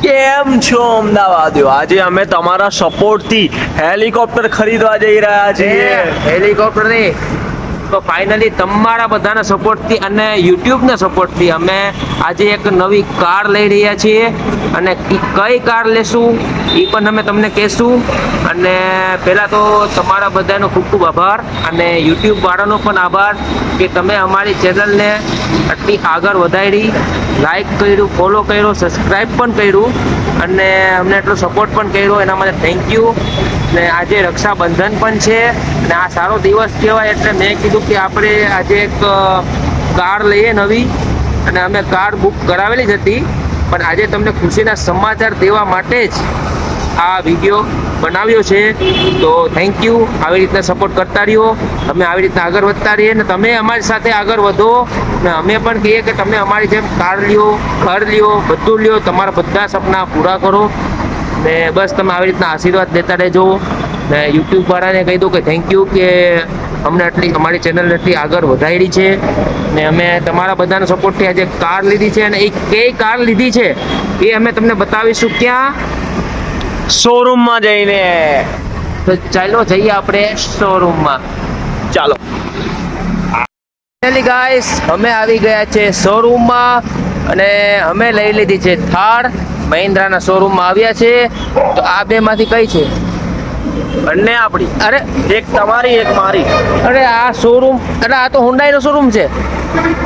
કેમ છો અમદાવાદીઓ? આજે અમે તમારા સપોર્ટ થી હેલિકોપ્ટર ખરીદવા જઈ રહ્યા છીએ. હેલિકોપ્ટર ની તો ફાઇનલી તમારા બધાના સપોર્ટથી અને યુટ્યુબના સપોર્ટથી અમે આજે એક નવી કાર લઈ રહ્યા છીએ અને કઈ કાર લેશું એ પણ અમે તમને કહેશું. અને પહેલાં તો તમારા બધાનો ખૂબ ખૂબ આભાર અને યુટ્યુબ વાળાનો પણ આભાર કે તમે અમારી ચેનલને આટલી આગળ વધારી, લાઈક કર્યું, ફોલો કર્યો, સબસ્ક્રાઈબ પણ કર્યું અને અમને એટલો સપોર્ટ પણ કર્યો. એના માટે થેન્ક યુ. ને આજે રક્ષાબંધન પણ છે અને આ સારો દિવસ કહેવાય એટલે મેં કીધું કે આપણે આજે એક કાર લઈએ નવી. અને અમે કાર બુક કરાવેલી જ હતી પણ આજે તમને ખુશીના સમાચાર દેવા માટે જ આ વિડીયો બનાવ્યો છે. તો થેન્ક યુ. આવી રીતના સપોર્ટ કરતા રહ્યો, અમે આવી રીતના આગળ વધતા રહીએ ને તમે અમારી સાથે આગળ વધો ને અમે પણ કહીએ કે તમે અમારી જેમ કાર લ્યો, ઘર લ્યો, બધું લ્યો, તમારા બધા સપના પૂરા કરો. ને બસ તમે આવી રીતના આશીર્વાદ દેતા રહેજો. ને યુટ્યુબ વાળાને કહી દઉં કે થેન્ક યુ કે અમને આટલી અમારી ચેનલ એટલી આગળ વધારી છે ને અમે તમારા બધાના સપોર્ટથી આજે કાર લીધી છે. અને એ કઈ કાર લીધી છે એ અમે તમને બતાવીશું. ક્યાં? શોરૂમમાં જઈને. તો ચાલો જઈએ આપણે શોરૂમમાં. ચાલો. ફાઇનલી ગાઈસ અમે આવી ગયા છે શોરૂમમાં અને અમે લઈ લીધી છે થાર. મહિન્દ્રાના શોરૂમમાં આવ્યા છે. તો આ બે માંથી કઈ છે? બંને આપણી. અરે એક તમારી, એક મારી. અરે આ શોરૂમ, અરે આ તો હુન્ડાઈનો શોરૂમ છે.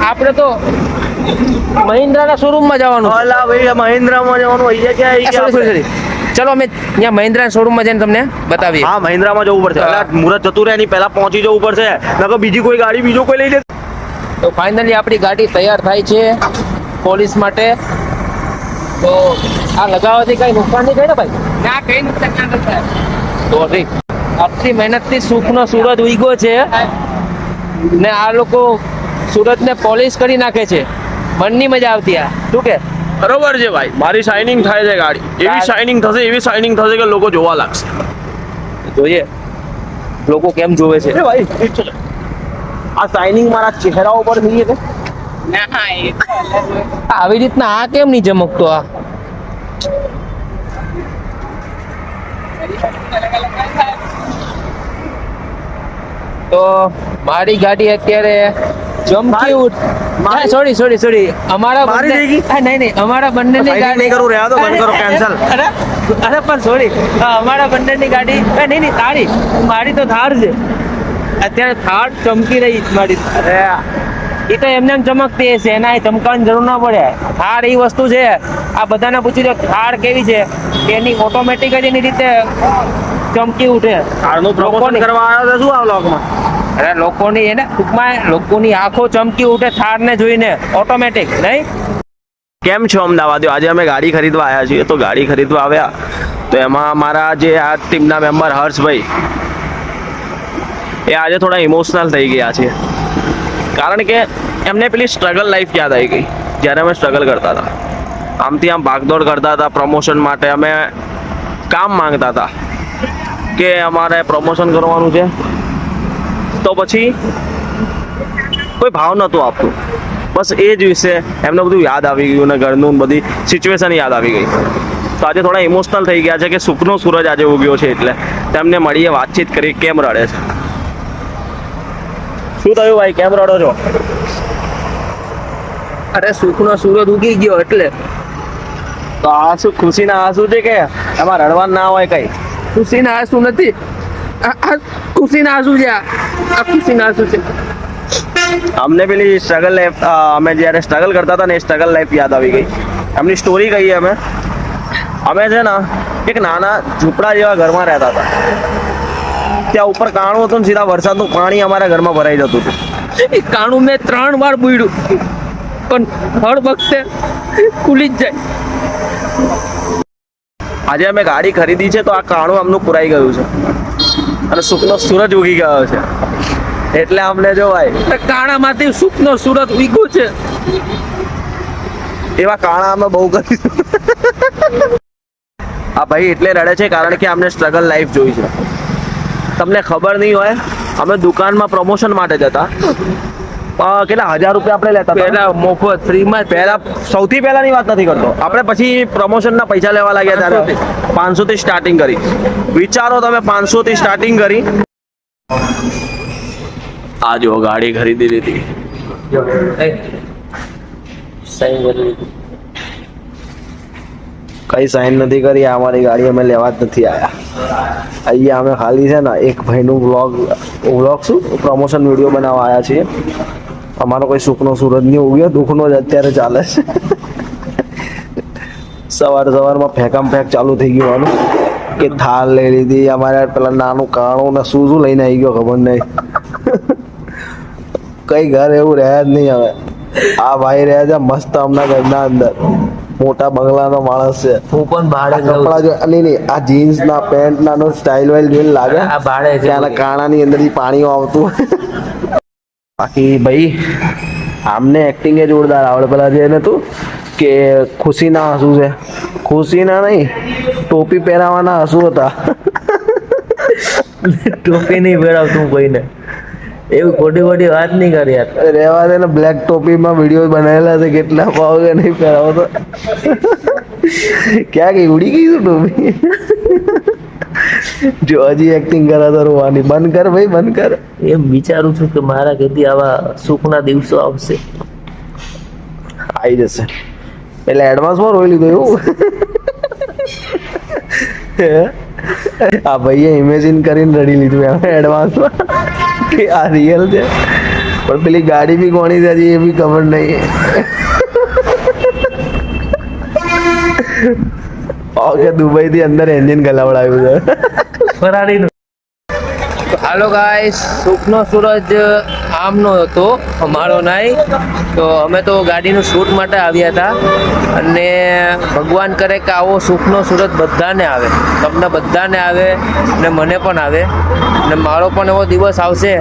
આપણે તો મહિન્દ્રાના શોરૂમમાં જવાનું. અલા ભાઈ, મહિન્દ્રામાં જવાનું. અહીંયા ક્યાં આવી ગયા? સોરી. ચલો અમે ત્યાં મહિન્દ્રાના શોરૂમમાં જઈને તમને બતાવીએ. હા, મહિન્દ્રામાં જવું પડશે. અલા મુહૂર્ત જતું રહે એની પહેલા પહોંચી જવું પડશે. નકર બીજી કોઈ ગાડી બીજો કોઈ લઈ લે. તો ફાઇનલી આપણી ગાડી તૈયાર થાય છે પોલીસ માટે. તો આ લગાવવાથી કઈ નુકસાન નહીં થાય ને ભાઈ? ના, કઈ નુકસાન ના થાય. તો ઠીક. આટલી મહેનતથી સુખનો સૂરજ ઉગ્યો છે ને આ લોકો સુરતને પોલિશ કરી નાખે છે. મનની મજા આવતી. આ શું કે? બરોબર છે ભાઈ. મારી શાઇનિંગ થાય છે ગાડી. એવી શાઇનિંગ થશે, એવી શાઇનિંગ થશે કે લોકો જોવા લાગશે. જોઈએ લોકો કેમ જોવે છે. એ ભાઈ, આ શાઇનિંગ મારા ચહેરા ઉપર નહીં છે. આવી રીતના આ કેમ નહીં ચમકતો? આ તો મારી ગાડી અત્યારે ચમકી ઉઠ. સોરી અમારા મારી બંને- દેગી? હા, નહીં અમારા બંનેની Shining ગાડી નહીં કરું, રહેવા દો, બંધ કરો, cancel. અરે પણ સોરી, અમારા બંનેની ગાડી નહીં તારી, મારી તો થાર છે. અત્યારે થાર ચમકી રહી છે મારી. અરે એ તો એમને એમ ચમકતી હશે, એના ચમકાવવાની જરૂર ના પડે. થાર એ વસ્તુ છે. આ બધાને પૂછી દો થાર કેવી છે કે એની ઓટોમેટિક જ એની રીતે ચમકી ઉઠે. કારનું પ્રમોશન કરવા આવ્યો તો શું આ વ્લોગમાં? અરે લોકોની એને ટૂંકમાં લોકોની આંખો ચમકી ઉઠે થારને જોઈને ઓટોમેટિક. નહીં? કેમ છો અમદાવાદીઓ? આજે અમે ગાડી ખરીદવા આવ્યા છીએ. તો ગાડી ખરીદવા આવ્યા તો એમાં મારા જે આ ટીમના મેમ્બર હર્ષભાઈ એ આજે થોડા ઇમોશનલ થઈ ગયા છે. કારણ કે એમને પેલી સ્ટ્રગલ લાઈફ યાદ આવી ગઈ જ્યારે અમે સ્ટ્રગલ કરતા હતા. આમથી આમ ભાગદોડ કરતા હતા પ્રમોશન માટે. અમે કામ માંગતા હતા કે અમારે પ્રમોશન કરવાનું છે, તો પછી કોઈ ભાવ નહોતું આપતું. બસ એ જ વિશે એમને બધું યાદ આવી ગયું ને ઘરનું બધી સિચ્યુએશન યાદ આવી ગઈ. તો આજે થોડા ઇમોશનલ થઈ ગયા છે કે સુખનો સૂરજ આજે ઉગ્યો છે એટલે તેમને મળીએ, વાતચીત કરી કેમ રડે છે. શું થયું ભાઈ, કેમ રડો છો? અરે સુખનો સૂરજ ઉગી ગયો એટલે. તો આ શું ખુશીના આંસુ છે કે એમાં રડવાનું ના હોય કઈ? ખુશીના આંસુ નથી, આ ખુશીના આંસુ છે. આ ખુશીના આંસુ છે. અમને પેલી સ્ટ્રગલ લાઈફ, અમે જ્યારે સ્ટ્રગલ કરતા હતા ને એ સ્ટ્રગલ લાઈફ યાદ આવી ગઈ. એમની સ્ટોરી કહીએ અમે છે ને એક નાના ઝૂંપડા જેવા ઘરમાં રહેતા હતા. ત્યાં ઉપર કાણું હતું ને સીધા વરસાદનું પાણી અમારા ઘરમાં ભરાઈ જતું હતું. એ કાણું મેં 3 વાર બુડ્યું પણ હર વખતે ખુલી જ જાય. આજે અમે ગાડી ખરીદી છે તો આ કાણું આમનું પુરાઈ ગયું છે અને સુખનો સૂરજ ઉગી ગયો છે એટલે અમને જો ભાઈ કાણામાંથી સુખનો સૂરજ ઉગ્યો છે. એવા કાણા અમે બહુ કરીશું. આ ભાઈ એટલે રડે છે કારણ કે અમને સ્ટ્રગલ લાઈફ જોઈ છે. તમને ખબર નહીં હોય, અમે દુકાનમાં પ્રમોશન માટે જતા કેટલા 1000 રૂપિયા આપણે લેતા હતા પહેલા મફત ફ્રીમાં પહેલા સૌથી પહેલાની વાત નથી કરતો આપણે પછી પ્રમોશનના પૈસા લેવા લાગ્યા ત્યારે 500 થી સ્ટાર્ટિંગ કરી વિચારો તમે 500 થી સ્ટાર્ટિંગ કરી આ જો ગાડી ખરીદી લીધી સાઈન કરી કઈ સાઈન નથી કરી અમારી ગાડી અમે લેવા જ નથી આવ્યા અહીંયા અમે ખાલી છે ને એક ભાઈનું વ્લોગ શું પ્રમોશન વિડીયો બનાવવા આવ્યા છીએ અમારો કોઈ સુખનો સુરજ નહીં ઉગ્યો દુઃખનો જ અત્યારે ચાલે છે સવારમાં ફેંક ચાલુ થઈ ગયું કે થાર લઈ લીધી અમારે પેલા નાનું કાણું ને શું લઈને આવી ગયો ખબર નહીં કઈ ઘર એવું રહ્યા જ નહીં હવે આ ભાઈ રહ્યા છે મસ્ત હમણાં ઘરના અંદર મોટા બંગલાનો માણસ છે હું પણ ભાડે કપડા જો નહીં આ જીન્સ ના પેન્ટ ના સ્ટાઇલ વાઇલ જોઈને લાગે આ ભાડે છે ત્યાંના કાણાની અંદરથી પાણી આવતું બાકી ભાઈ આમને એક્ટિંગ એ જોરદાર આવડે પેલા જે ને તું કે ખુશીના હસુ છે ખુશીના નહીં ટોપી પહેરાવાના હસુ હતા ટોપી નહીં પહેરાવતું કોઈને એવું ખોટી વાત નહીં કરી યાર રહેવા દે ને બ્લેક ટોપીમાં વિડીયો બનાવેલા છે કેટલા ભાવ કે નહીં પહેરાવો તો ક્યાં ગઈ ઉડી ગઈ તું ટોપી જો હજી એક્ટિંગ કરે તો રોવાની બંધ કર ભાઈ બંધ કર એમ વિચારું છું કે મારા કેદી આવા સુખના દિવસો આવશે આવી જશે એટલે એડવાન્સમાં રોઈ લીધું એવું આ ભાઈએ ઇમેજિન કરીને રડી લીધું એમ એડવાન્સમાં કે આ રિયલ છે પણ પેલી ગાડી બી કોની છે હજી એ બી ખબર નહીં ઓકે દુબઈ થી અંદર એન્જિન ગલાવડાવ્યું છે ફરારીનું હાલો ગાઈસ સુખનો સૂરજ આમનો હતો અમારો નહીં તો અમે તો ગાડીનું શૂટ માટે આવ્યા હતા અને ભગવાન કરે કે આવો સુખનો સૂરજ બધાને આવે તમને બધાને આવે ને મને પણ આવે ને મારો પણ એવો દિવસ આવશે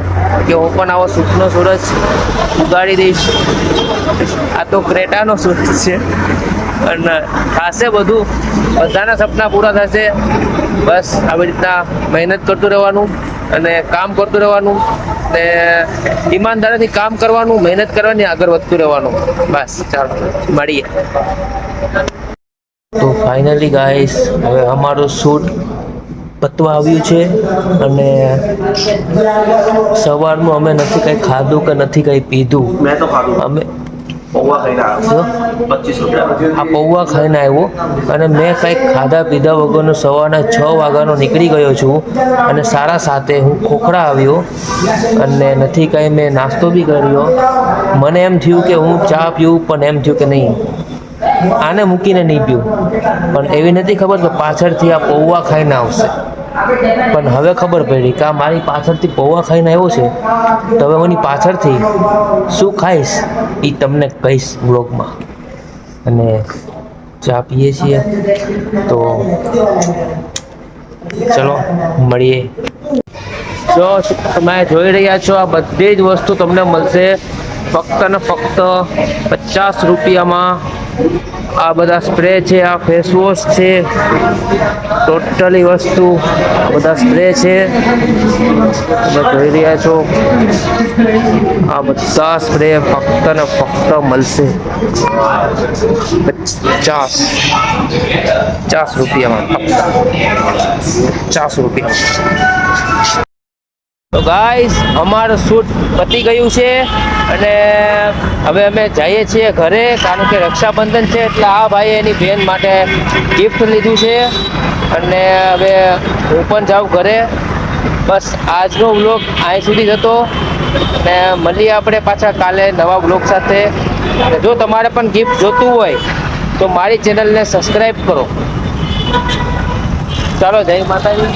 કે હું પણ આવો સુખનો સૂરજ ઉગાડી દઈશ આ તો ક્રેટાનો સૂરજ છે અને થશે બધું બધાના સપના પૂરા થશે બસ આવી રીતના મહેનત કરતું રહેવાનું અને કામ કરતું રહેવાનું ને ઈમાનદારીથી કામ કરવાનું મહેનત કરવાની આગળ વધતું રહેવાનું બસ ચાલો મળીએ તો ફાઇનલી ગાઈસ હવે અમારું શૂટ પતવા આવ્યું છે અને સવારનું અમે નથી કંઈ ખાધું કે નથી કંઈ પીધું મેં તો ખાધું અમે પૌવા ખાઈને આવ્યો 25 રૂપિયા આ પૌવા ખાઈને આવ્યો અને મેં કંઈક ખાધા પીધા વગરનો સવારના 6 વાગ્યાનો નીકળી ગયો છું અને સાડા 7 હું ખોખરા આવ્યો અને નથી કાંઈ મેં નાસ્તો બી કર્યો મને એમ થયું કે હું ચા પીવું પણ એમ થયું કે નહીં આને મૂકીને નહીં પીવું પણ એવી નથી ખબર કે પાછળથી આ પૌવા ખાઈને આવશે પણ હવે ખબર પડી કે આ મારી પાછળથી પૌવા ખાઈને આવ્યો છે તો હવે હું પાછળથી શું ખાઈશ એ તમને કહીશ બ્લોગમાં અને ચા પીએ છીએ તો ચલો મળીએ જો તમે જોઈ રહ્યા છો આ બધી જ વસ્તુ તમને મળશે ફક્ત ને ફક્ત 50 રૂપિયામાં આ બધા સ્પ્રે છે આ ફેસ વોશ છે ટોટલી વસ્તુ આ બધા સ્પ્રે છે તમે જોઈ રહ્યા છો આ બધા સ્પ્રે ફક્ત ને ફક્ત મળશે 50 રૂપિયામાં ફક્ત 50 રૂપિયા તો ગાઈસ અમારું શૂટ પતી ગયું છે અને હવે અમે જઈએ છીએ ઘરે કારણ કે રક્ષાબંધન છે એટલે આ ભાઈએ એની બહેન માટે ગિફ્ટ લીધું છે અને હવે હું પણ જાઉં ઘરે બસ આજનો વ્લોગ અહીં સુધી જ હતો અને મળીએ આપણે પાછા કાલે નવા વ્લોગ સાથે અને જો તમારે પણ ગિફ્ટ જોતું હોય તો મારી ચેનલને સબસ્ક્રાઈબ કરો ચાલો જય માતાજી